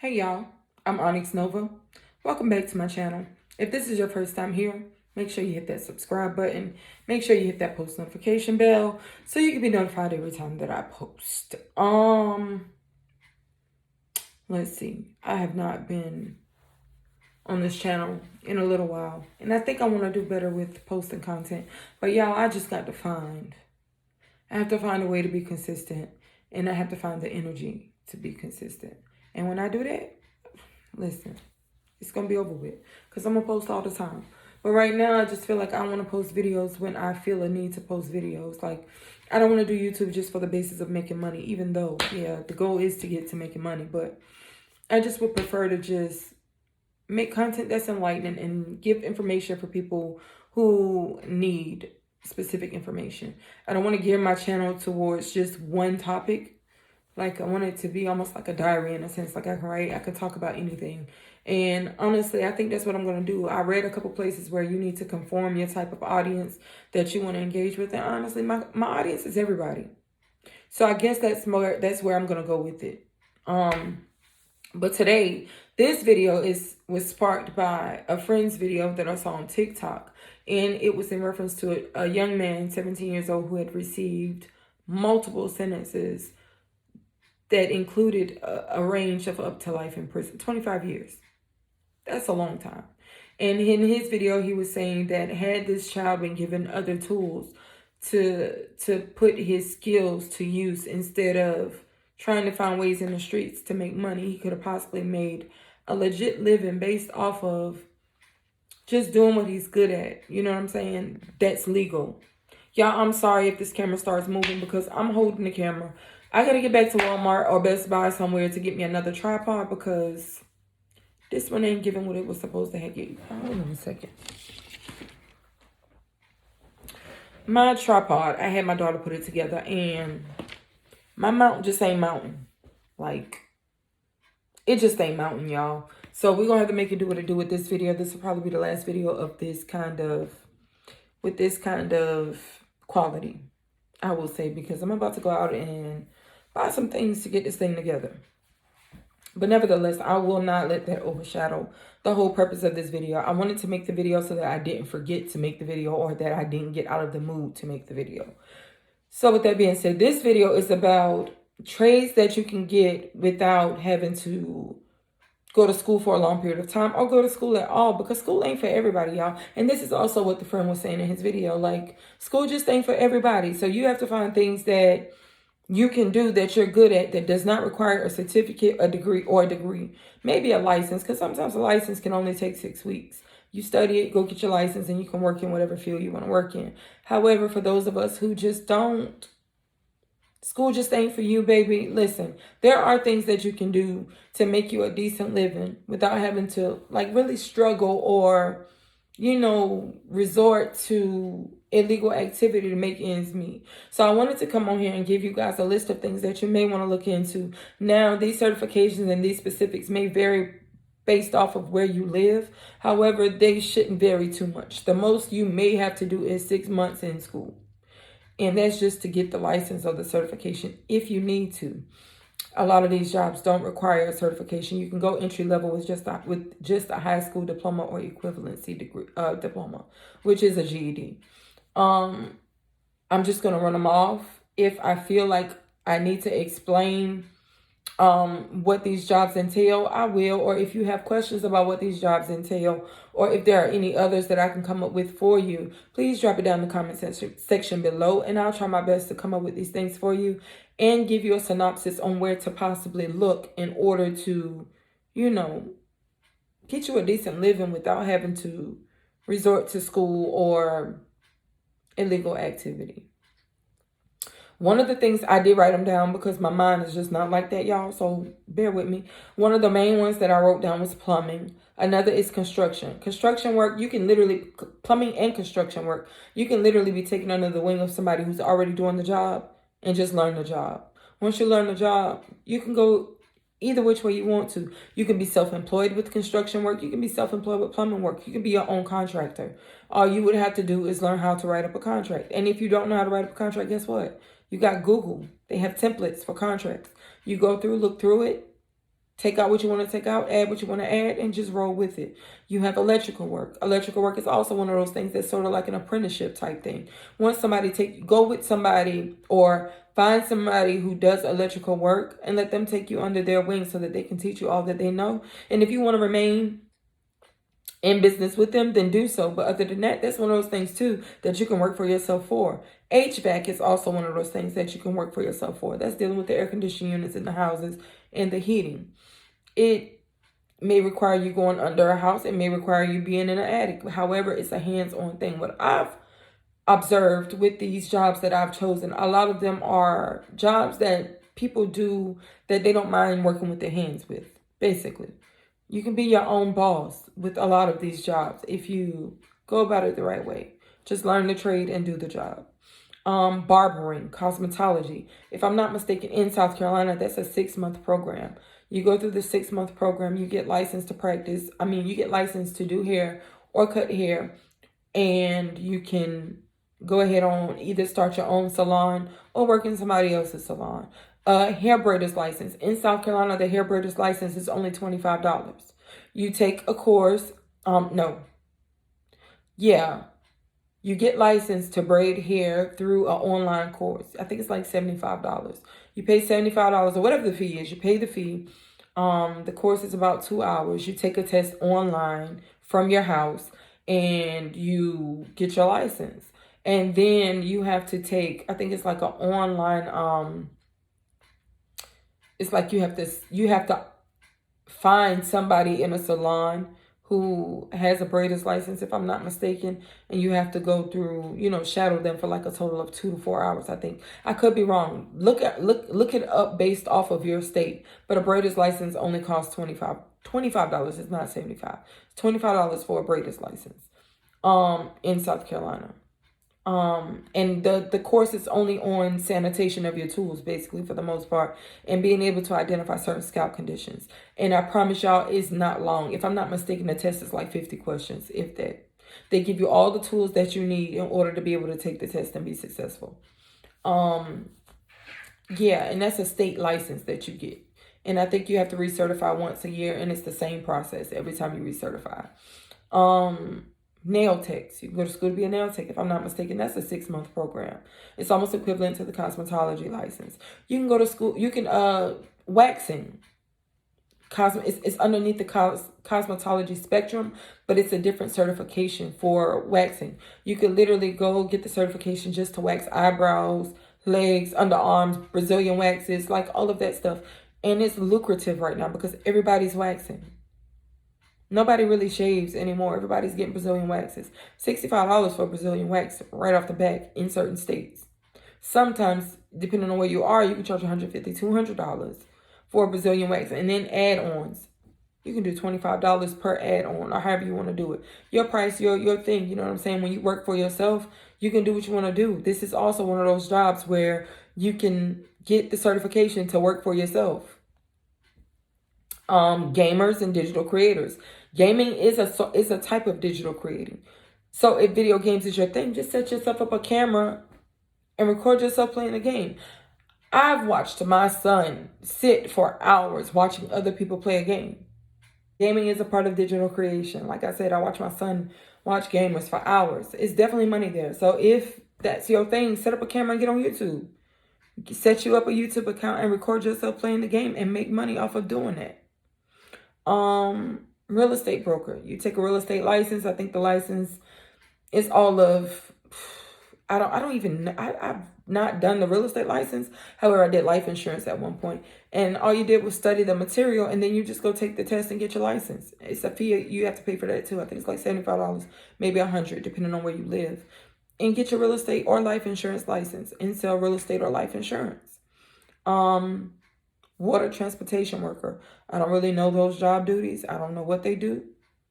Hey y'all, I'm Onyx Nova. Welcome back to my channel. If this is your first time here, make sure you hit that subscribe button. Make sure you hit that post notification bell so you can be notified every time that I post. Let's see. I have not been on this channel in a little while, and I think I want to do better with posting content. But y'all, I have to find a way to be consistent, and I have to find the energy to be consistent. And when I do that, listen, it's going to be over with because I'm going to post all the time. But right now, I just feel like I want to post videos when I feel a need to post videos. Like, I don't want to do YouTube just for the basis of making money, even though, yeah, the goal is to get to making money. But I just would prefer to just make content that's enlightening and give information for people who need specific information. I don't want to gear my channel towards just one topic. Like, I want it to be almost like a diary in a sense. Like, I can write, I can talk about anything. And honestly, I think that's what I'm going to do. I read a couple places where you need to conform your type of audience that you want to engage with. And honestly, my audience is everybody. So I guess that's where I'm going to go with it. But today, this video was sparked by a friend's video that I saw on TikTok. And it was in reference to a young man, 17 years old, who had received multiple sentences that included a range of up to life in prison, 25 years. That's a long time. And in his video, he was saying that had this child been given other tools to put his skills to use instead of trying to find ways in the streets to make money, he could have possibly made a legit living based off of just doing what he's good at. You know what I'm saying? That's legal. Y'all, I'm sorry if this camera starts moving because I'm holding the camera. I gotta get back to Walmart or Best Buy somewhere to get me another tripod because this one ain't giving what it was supposed to have given. Hold on a second. My tripod, I had my daughter put it together and my mount just ain't mounting. Like, it just ain't mounting, y'all. So we're gonna have to make it do what it do with this video. This will probably be the last video of this kind of, with this kind of quality, I will say, because I'm about to go out and buy some things to get this thing together. But nevertheless, I will not let that overshadow the whole purpose of this video. I wanted to make the video so that I didn't forget to make the video or that I didn't get out of the mood to make the video. So with that being said, this video is about trades that you can get without having to go to school for a long period of time or go to school at all, because school ain't for everybody, y'all. And this is also what the friend was saying in his video. Like, school just ain't for everybody. So you have to find things that you can do that you're good at that does not require a certificate, a degree, maybe a license, because sometimes a license can only take 6 weeks. You study it, go get your license, and you can work in whatever field you want to work in. However, for those of us who just don't, school just ain't for you, baby. Listen, there are things that you can do to make you a decent living without having to like really struggle or, you know, resort to illegal activity to make ends meet. So I wanted to come on here and give you guys a list of things that you may want to look into. Now, these certifications and these specifics may vary based off of where you live. However, they shouldn't vary too much. The most you may have to do is 6 months in school. And that's just to get the license or the certification if you need to. A lot of these jobs don't require a certification. You can go entry level with just a high school diploma or equivalency degree diploma, which is a GED. I'm just gonna run them off. If I feel like I need to explain what these jobs entail, I will. Or if you have questions about what these jobs entail, or if there are any others that I can come up with for you, please drop it down in the comment section below, and I'll try my best to come up with these things for you and give you a synopsis on where to possibly look in order to, you know, get you a decent living without having to resort to school or illegal activity. One of the things, I did write them down because my mind is just not like that, y'all, so bear with me. One of the main ones that I wrote down was plumbing. Another is construction. Construction work, you can literally, plumbing and construction work, you can literally be taken under the wing of somebody who's already doing the job and just learn the job. Once you learn the job, you can go either which way you want to. You can be self-employed with construction work. You can be self-employed with plumbing work. You can be your own contractor. All you would have to do is learn how to write up a contract. And if you don't know how to write up a contract, guess what? You got Google. They have templates for contracts. You go through, look through it, Take out what you want to take out, add what you want to add, and just roll with it. You have electrical work. Electrical work is also one of those things that's sort of like an apprenticeship type thing. Once somebody go with somebody or find somebody who does electrical work and let them take you under their wing so that they can teach you all that they know. And if you want to remain in business with them, then do so. But other than that, that's one of those things too that you can work for yourself for. HVAC is also one of those things that you can work for yourself for. That's dealing with the air conditioning units in the houses and the heating. It may require you going under a house. It may require you being in an attic. However, it's a hands-on thing. What I've observed with these jobs that I've chosen, a lot of them are jobs that people do that they don't mind working with their hands with, basically. You can be your own boss with a lot of these jobs if you go about it the right way. Just learn the trade and do the job. Barbering, cosmetology. If I'm not mistaken, in South Carolina, that's a 6-month program. You go through the 6-month program, you get licensed to practice. You get licensed to do hair or cut hair, and you can go ahead on either start your own salon or work in somebody else's salon. Hair braider's license. In South Carolina, the hair braider's license is only $25. You take a course. You get licensed to braid hair through an online course. I think it's like $75. You pay $75 or whatever the fee is. You pay the fee. The course is about 2 hours. You take a test online from your house and you get your license. And then you have to take, I think it's like an online, it's like you have to find somebody in a salon who has a braider's license, if I'm not mistaken, and you have to go through, shadow them for like a total of 2 to 4 hours, I think. I could be wrong. Look it up based off of your state. But a braider's license only costs $25. It's not $75. It's $25 for a braider's license in South Carolina. And the course is only on sanitation of your tools, basically, for the most part, and being able to identify certain scalp conditions. And I promise y'all, it's not long. If I'm not mistaken, the test is like 50 questions, if that. They give you all the tools that you need in order to be able to take the test and be successful. And that's a state license that you get. And I think you have to recertify once a year, and it's the same process every time you recertify. Nail techs. You can go to school to be a nail tech. If I'm not mistaken, that's a 6-month program. It's almost equivalent to the cosmetology license. You can go to school. You can waxing. It's underneath the cosmetology spectrum, but it's a different certification for waxing. You could literally go get the certification just to wax eyebrows, legs, underarms, Brazilian waxes, like all of that stuff. And it's lucrative right now because everybody's waxing. Nobody really shaves anymore. Everybody's getting Brazilian waxes. $65 for a Brazilian wax right off the bat in certain states. Sometimes, depending on where you are, you can charge $150, $200 for a Brazilian wax. And then add-ons. You can do $25 per add-on or however you want to do it. Your price, your thing. You know what I'm saying? When you work for yourself, you can do what you want to do. This is also one of those jobs where you can get the certification to work for yourself. Gamers and digital creators. Gaming is a type of digital creating. So if video games is your thing, just set yourself up a camera and record yourself playing a game. I've watched my son sit for hours watching other people play a game. Gaming is a part of digital creation. Like I said, I watch my son watch gamers for hours. It's definitely money there. So if that's your thing, set up a camera and get on YouTube. Set you up a YouTube account and record yourself playing the game and make money off of doing that. Real estate broker. You take a real estate license. I think the license is all of, I've not done the real estate license. However, I did life insurance at one point. And all you did was study the material and then you just go take the test and get your license. It's a fee. You have to pay for that too. I think it's like $75, maybe $100, depending on where you live. And get your real estate or life insurance license and sell real estate or life insurance. Water transportation worker. I don't really know those job duties. I don't know what they do,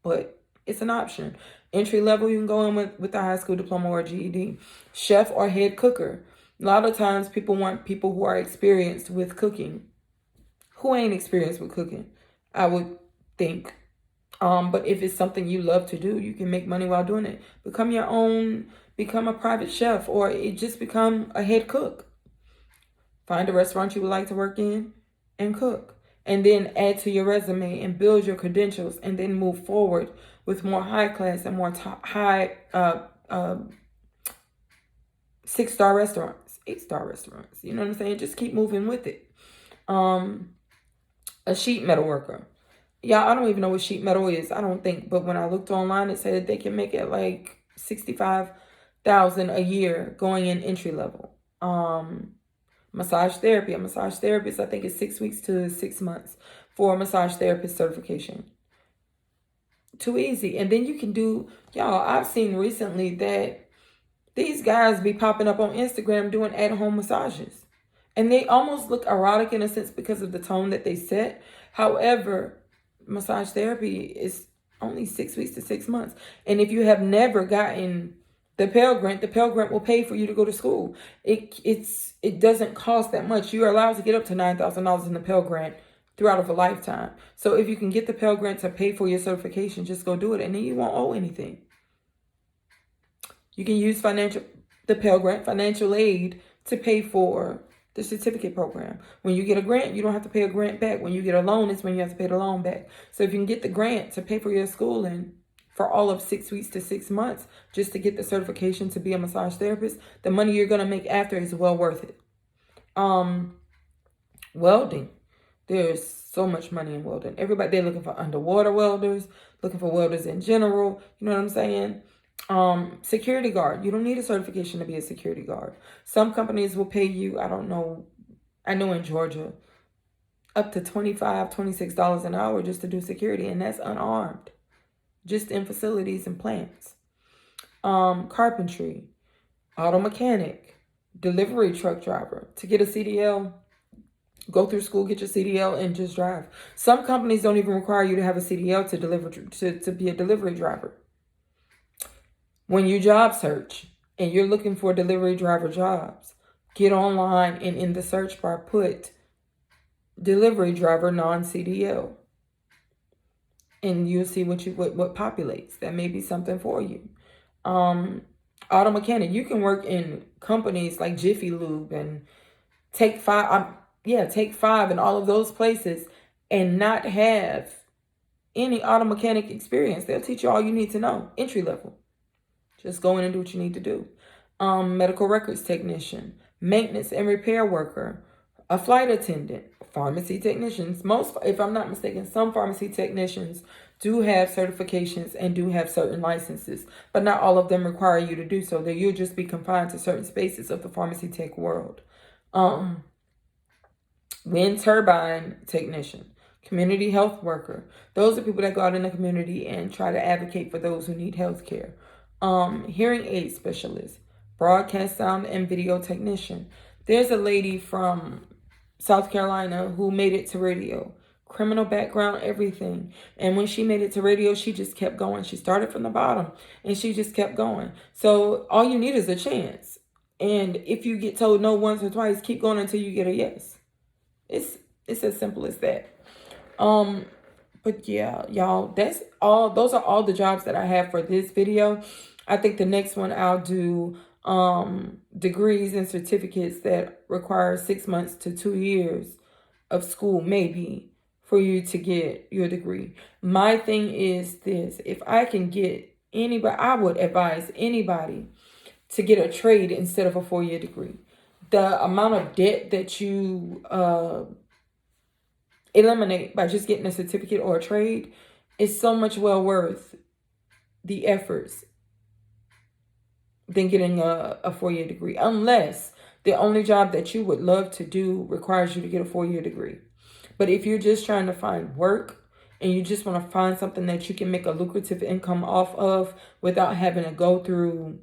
but it's an option. Entry level, you can go in with a high school diploma or a GED. Chef or head cooker. A lot of times people want people who are experienced with cooking. Who ain't experienced with cooking? I would think. But if it's something you love to do, you can make money while doing it. Become a private chef, or just become a head cook. Find a restaurant you would like to work in and cook. and then add to your resume and build your credentials, and then move forward with more high class and more high 6-star restaurants, 8-star restaurants. You know what I'm saying? Just keep moving with it. A sheet metal worker. Yeah, I don't even know what sheet metal is. I don't think, but when I looked online, it said they can make it like $65,000 a year going in entry level. Massage therapy. A massage therapist, I think it's 6 weeks to 6 months for a massage therapist certification. Too easy. And then you can do, y'all, I've seen recently that these guys be popping up on Instagram doing at-home massages. And they almost look erotic in a sense because of the tone that they set. However, massage therapy is only 6 weeks to 6 months. And if you have never gotten the Pell Grant will pay for you to go to school. It doesn't cost that much. You're allowed to get up to $9,000 in the Pell Grant throughout a lifetime. So if you can get the Pell Grant to pay for your certification, just go do it, and then you won't owe anything. You can use the Pell Grant financial aid to pay for the certificate program. When you get a grant, you don't have to pay a grant back. When you get a loan, it's when you have to pay the loan back. So if you can get the grant to pay for your schooling for all of 6 weeks to 6 months, just to get the certification to be a massage therapist, the money you're going to make after is well worth it. Welding. There's so much money in welding. Everybody, they're looking for underwater welders, looking for welders in general. You know what I'm saying? Security guard. You don't need a certification to be a security guard. Some companies will pay you, I don't know, I know in Georgia, up to $25, $26 an hour just to do security, and that's unarmed. Just in facilities and plants. Carpentry, auto mechanic, delivery truck driver. To get a CDL, go through school, get your CDL, and just drive. Some companies don't even require you to have a CDL to deliver to be a delivery driver. When you job search and you're looking for delivery driver jobs, get online and in the search bar put delivery driver non-CDL. And you'll see what populates. That may be something for you. Auto mechanic. You can work in companies like Jiffy Lube and Take 5. Take 5 and all of those places and not have any auto mechanic experience. They'll teach you all you need to know. Entry level. Just go in and do what you need to do. Medical records technician, maintenance and repair worker, a flight attendant, pharmacy technicians. Most, if I'm not mistaken, some pharmacy technicians do have certifications and do have certain licenses, but not all of them require you to do so. That you'll just be confined to certain spaces of the pharmacy tech world. Wind turbine technician, community health worker. Those are people that go out in the community and try to advocate for those who need health care. Hearing aid specialist, broadcast sound and video technician. There's a lady from South Carolina who made it to radio. Criminal background, everything. And when she made it to radio, she just kept going. She started from the bottom and she just kept going. So all you need is a chance. And if you get told no once or twice, keep going until you get a yes. It's as simple as that. But yeah, y'all, that's all. Those are all the jobs that I have for this video. I think the next one I'll do degrees and certificates that require 6 months to 2 years of school, maybe, for you to get your degree. My thing is this: if I can get anybody, I would advise anybody to get a trade instead of a 4-year degree. The amount of debt that you eliminate by just getting a certificate or a trade is so much well worth the efforts than getting a 4-year degree, unless the only job that you would love to do requires you to get a 4-year degree. But if you're just trying to find work and you just want to find something that you can make a lucrative income off of without having to go through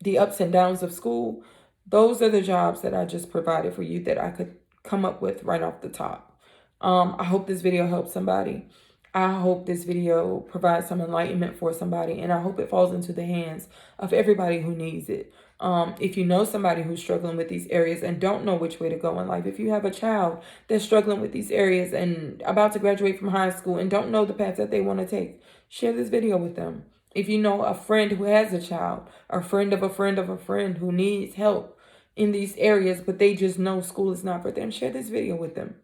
the ups and downs of school, those are the jobs that I just provided for you that I could come up with right off the top. I hope this video helps somebody. I hope this video provides some enlightenment for somebody, and I hope it falls into the hands of everybody who needs it. If you know somebody who's struggling with these areas and don't know which way to go in life, if you have a child that's struggling with these areas and about to graduate from high school and don't know the path that they want to take, share this video with them. If you know a friend who has a child, a friend of a friend of a friend who needs help in these areas, but they just know school is not for them, share this video with them.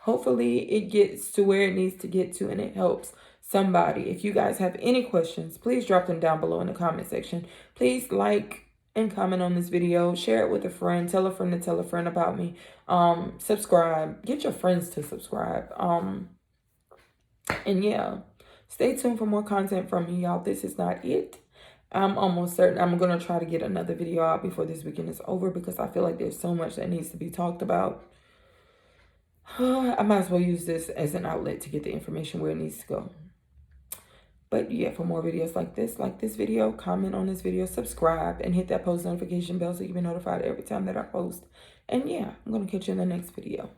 Hopefully it gets to where it needs to get to and it helps somebody. If you guys have any questions, please drop them down below in the comment section. Please like and comment on this video. Share it with a friend. Tell a friend to tell a friend about me. Subscribe. Get your friends to subscribe. And yeah, stay tuned for more content from me, y'all. This is not it. I'm almost certain I'm going to try to get another video out before this weekend is over because I feel like there's so much that needs to be talked about. I might as well use this as an outlet to get the information where it needs to go. But yeah, for more videos like this video, comment on this video, subscribe, and hit that post notification bell so you can be notified every time that I post. And yeah, I'm going to catch you in the next video.